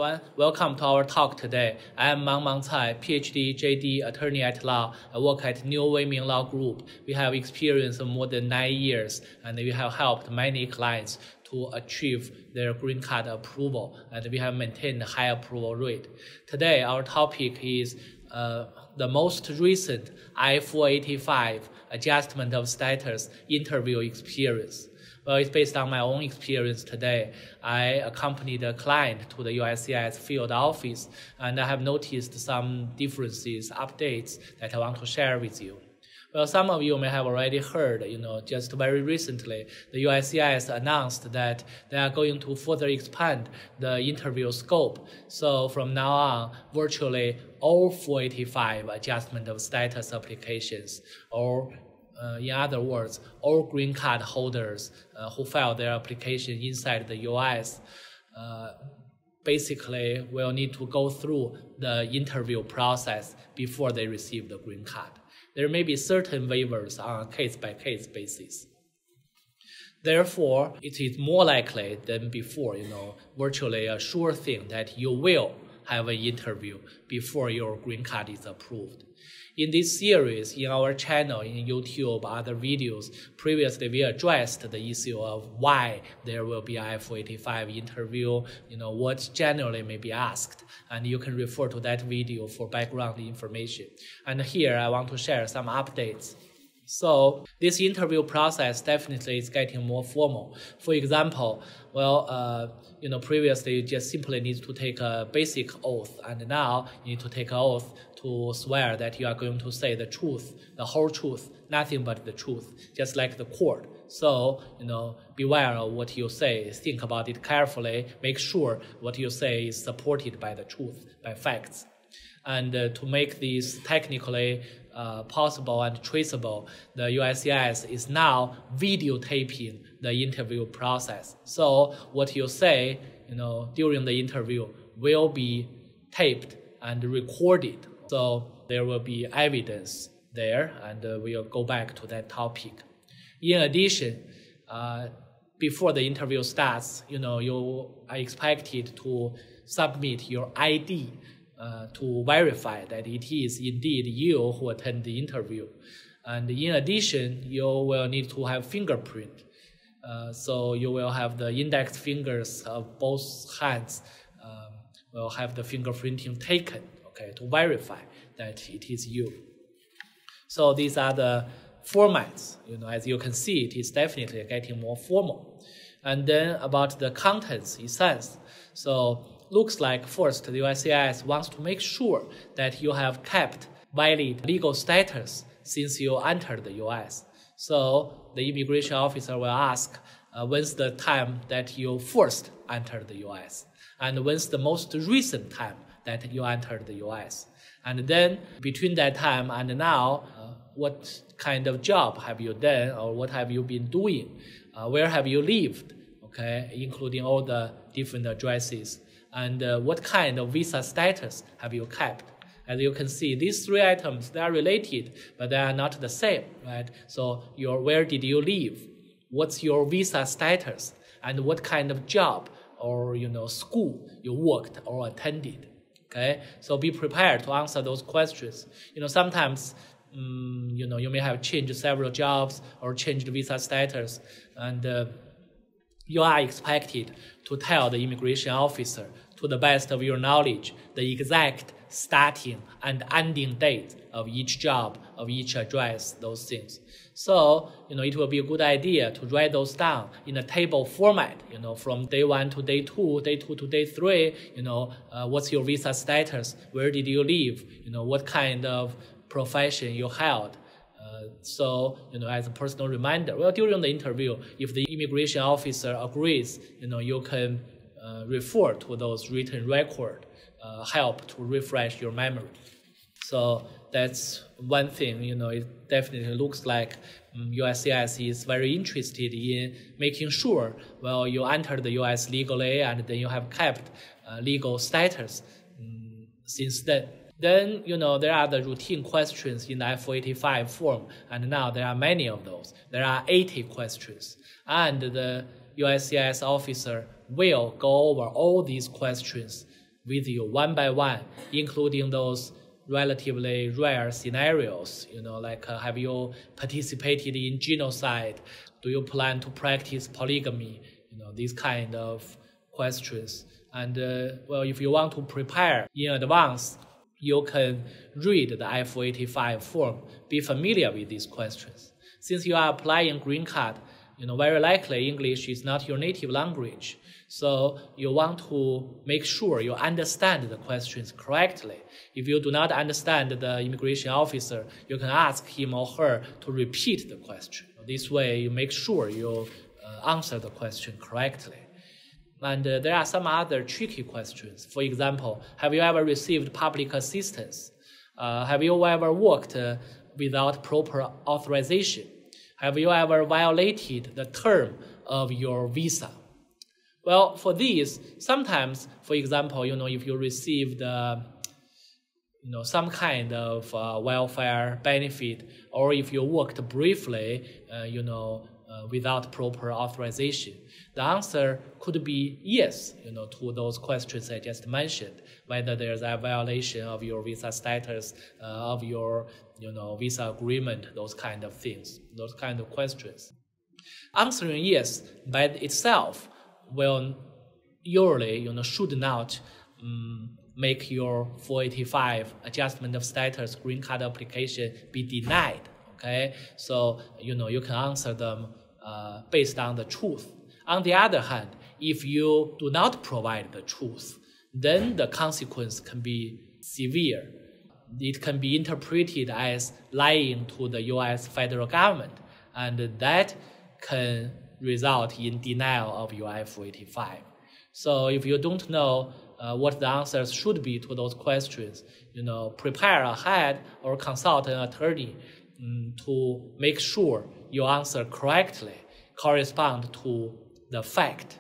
everyone. Welcome to our talk today. I am Mang Cai, PhD, JD, attorney at law. I work at New Weiming Law Group. We have experience of more than 9 years, and we have helped many clients to achieve their green card approval, and we have maintained a high approval rate. Today, our topic is the most recent I-485 adjustment of status interview experience. Well, it's based on my own experience today. I accompanied a client to the USCIS field office, and I have noticed some differences, updates that I want to share with you. Well, some of you may have already heard, just very recently, the USCIS announced that they are going to further expand the interview scope. So from now on, virtually all 485 adjustment of status applications, or in other words, all green card holders who file their application inside the US basically will need to go through the interview process before they receive the green card. There may be certain waivers on a case-by-case basis. Therefore, it is more likely than before, virtually a sure thing that you will have an interview before your green card is approved. In this series, in our channel, in YouTube, other videos, previously we addressed the issue of why there will be I-485 interview, what generally may be asked, and you can refer to that video for background information. And here I want to share some updates. So this interview process definitely is getting more formal. For example, previously you just simply need to take a basic oath, and now you need to take an oath to swear that you are going to say the truth, the whole truth, nothing but the truth, just like the court. So, beware of what you say, think about it carefully, make sure what you say is supported by the truth, by facts. And to make this technically possible and traceable, the USCIS is now videotaping the interview process. So what you say, during the interview will be taped and recorded. So there will be evidence there, and we'll go back to that topic. In addition, before the interview starts, you are expected to submit your ID to verify that it is indeed you who attend the interview. And in addition, you will need to have fingerprint. So you will have the index fingers of both hands will have the fingerprinting taken, to verify that it is you. So these are the formats. As you can see, it is definitely getting more formal. And then about the contents, essence. So looks like first the USCIS wants to make sure that you have kept valid legal status since you entered the US. So the immigration officer will ask, when's the time that you first entered the US? And when's the most recent time that you entered the US? And then between that time and now, what kind of job have you done, or what have you been doing? Where have you lived? Including all the different addresses. And what kind of visa status have you kept? As you can see, these three items, they are related, but they are not the same, right? So where did you live? What's your visa status? And what kind of job or school you worked or attended? So be prepared to answer those questions. Sometimes you may have changed several jobs or changed visa status, and you are expected to tell the immigration officer, to the best of your knowledge, the exact starting and ending date of each job, of each address, those things. So, it will be a good idea to write those down in a table format, from day 1 to day 2, day 2 to day 3, what's your visa status, where did you live, what kind of profession you held. So, as a personal reminder, during the interview, if the immigration officer agrees, you can refer to those written record, help to refresh your memory. So that's one thing, it definitely looks like USCIS is very interested in making sure, you entered the US legally and then you have kept legal status since then. Then, there are the routine questions in the I-485 form, and now there are many of those. There are 80 questions, and the USCIS officer will go over all these questions with you one by one, including those relatively rare scenarios, like have you participated in genocide? Do you plan to practice polygamy? These kind of questions. And if you want to prepare in advance, you can read the I-485 form, be familiar with these questions. Since you are applying green card, very likely English is not your native language. So you want to make sure you understand the questions correctly. If you do not understand the immigration officer, you can ask him or her to repeat the question. This way you make sure you answer the question correctly. And there are some other tricky questions. For example, have you ever received public assistance? Have you ever worked without proper authorization? Have you ever violated the term of your visa? Well, for these, sometimes, for example, if you received some kind of welfare benefit, or if you worked briefly, without proper authorization, the answer could be yes, to those questions I just mentioned, whether there's a violation of your visa status, of your, visa agreement, those kind of things, those kind of questions. Answering yes by itself will usually, should not make your 485 adjustment of status green card application be denied. Okay, so you can answer them based on the truth. On the other hand, if you do not provide the truth, then the consequence can be severe. It can be interpreted as lying to the U.S. federal government, and that can result in denial of your I-485. So if you don't know what the answers should be to those questions, prepare ahead or consult an attorney to make sure your answer correctly correspond to the fact.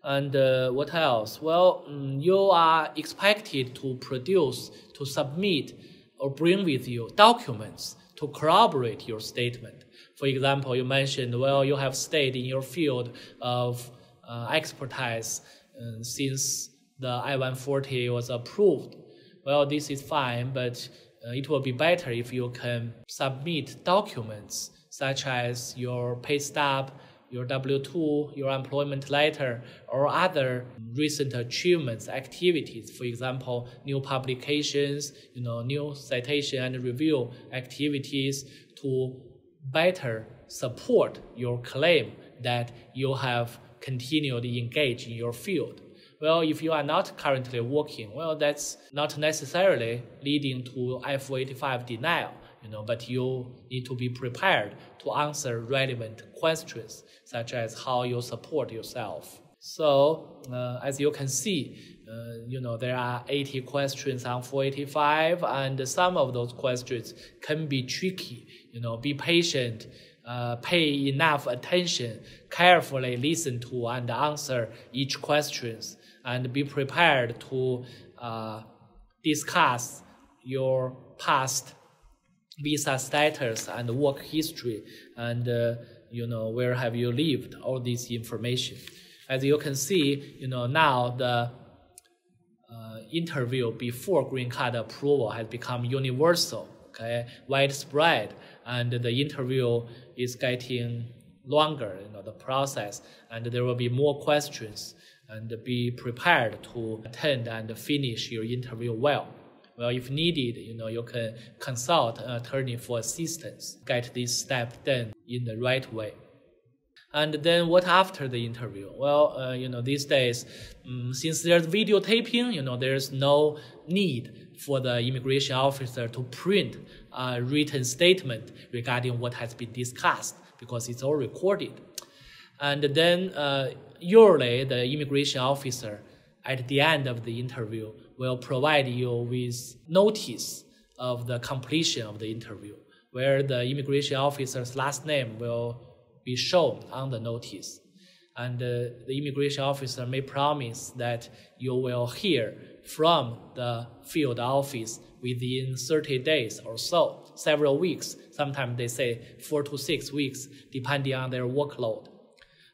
And what else? Well, you are expected to submit or bring with you documents to corroborate your statement. For example, you mentioned, you have stayed in your field of expertise since the I-140 was approved. Well, this is fine, but it will be better if you can submit documents such as your pay stub, your W-2, your employment letter, or other recent achievements, activities. For example, new publications, new citation and review activities to better support your claim that you have continued engaged in your field. Well, if you are not currently working, that's not necessarily leading to I-485 denial, but you need to be prepared to answer relevant questions, such as how you support yourself. So, as you can see, there are 80 questions on 485, and some of those questions can be tricky. Be patient, pay enough attention, carefully listen to and answer each question, and be prepared to discuss your past visa status and work history, and where have you lived, all this information. As you can see, now the interview before green card approval has become universal, widespread, and the interview is getting longer, the process, and there will be more questions, and be prepared to attend and finish your interview well. Well, if needed, you can consult an attorney for assistance, get this step done in the right way. And then what after the interview? Well, these days, since there's videotaping, there's no need for the immigration officer to print a written statement regarding what has been discussed, because it's all recorded. And then usually the immigration officer at the end of the interview will provide you with notice of the completion of the interview, where the immigration officer's last name will be shown on the notice. And the immigration officer may promise that you will hear from the field office within 30 days or so, several weeks. Sometimes they say 4 to 6 weeks, depending on their workload.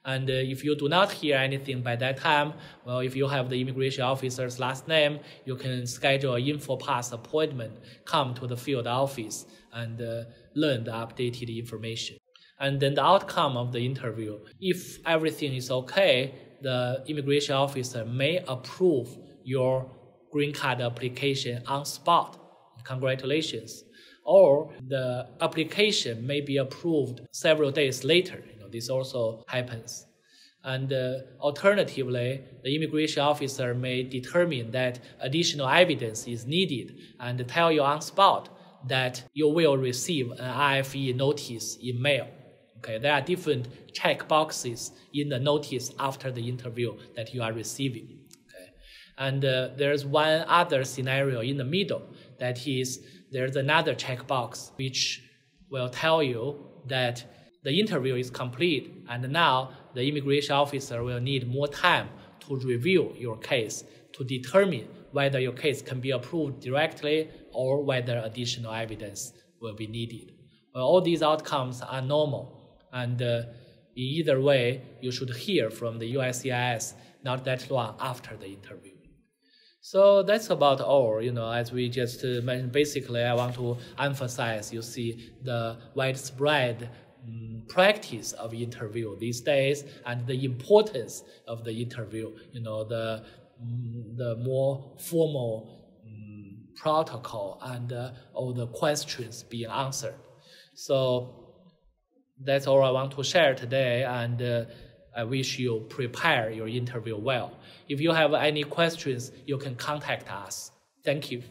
And if you do not hear anything by that time, well, if you have the immigration officer's last name, you can schedule an InfoPass appointment, come to the field office, and learn the updated information. And then the outcome of the interview, if everything is okay, the immigration officer may approve your green card application on spot. Congratulations. Or the application may be approved several days later. This also happens. And alternatively, the immigration officer may determine that additional evidence is needed and tell you on spot that you will receive an IFE notice in mail. Okay, there are different check boxes in the notice after the interview that you are receiving. Okay, and there's one other scenario in the middle, that is, there's another checkbox which will tell you that the interview is complete and now the immigration officer will need more time to review your case to determine whether your case can be approved directly or whether additional evidence will be needed. Well, all these outcomes are normal, and in either way, you should hear from the USCIS not that long after the interview. So that's about all, as we just mentioned. Basically, I want to emphasize, you see, the widespread practice of interview these days and the importance of the interview, the more formal protocol and all the questions being answered. So that's all I want to share today, and I wish you prepare your interview well. If you have any questions, you can contact us. Thank you.